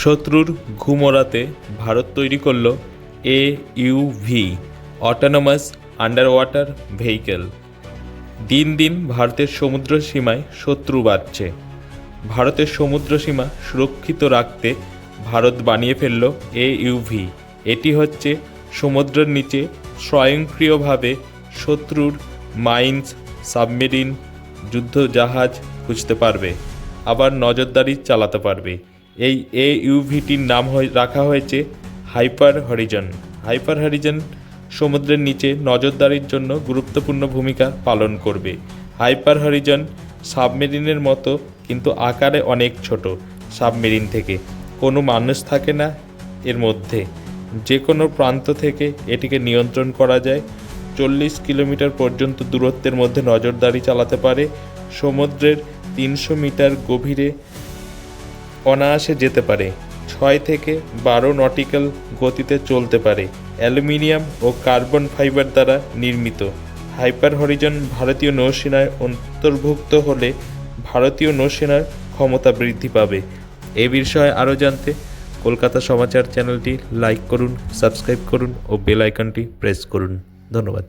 শত্রুর ঘুম ওড়াতে ভারত তৈরি করল AUV autonomous under water vehicle. দিন দিন ভারতের সমুদ্র সীমায় শত্রু বাড়ছে। ভারতের সমুদ্র সীমা সুরক্ষিত রাখতে ভারত বানিয়ে ফেলল AUV। এটি হচ্ছে সমুদ্রের নিচে স্বয়ংক্রিয়ভাবে শত্রুর মাইন্স, সাবমেরিন, যুদ্ধজাহাজ খুঁজতে পারবে, আবার নজরদারি চালাতে পারবে। এই AUVটির নাম রাখা হয়েছে হাইপার হরিজন। হাইপার হরিজন সমুদ্রের নিচে নজরদারির জন্য গুরুত্বপূর্ণ ভূমিকা পালন করবে। হাইপার হরিজন সাবমেরিনের মতো, কিন্তু আকারে অনেক ছোট। সাবমেরিন থেকে কোনো মানুষ থাকে না এর মধ্যে। যে কোনো প্রান্ত থেকে এটিকে নিয়ন্ত্রণ করা যায়। 40 কিলোমিটার পর্যন্ত দূরত্বের মধ্যে নজরদারি চালাতে পারে। সমুদ্রের 300 মিটার গভীরে অনায়াসে যেতে পারে। 6 থেকে 12 নটিক্যাল গতিতে চলতে পারে। অ্যালুমিনিয়াম ও কার্বন ফাইবার দ্বারা নির্মিত। হাইপার হরিজন ভারতীয় নৌসেনায় অন্তর্ভুক্ত হলে ভারতীয় নৌসেনার ক্ষমতা বৃদ্ধি পাবে। এ বিষয়ে আরও জানতে কলকাতা সমাচার চ্যানেলটি লাইক করুন, সাবস্ক্রাইব করুন ও বেল আইকনটি প্রেস করুন। ধন্যবাদ।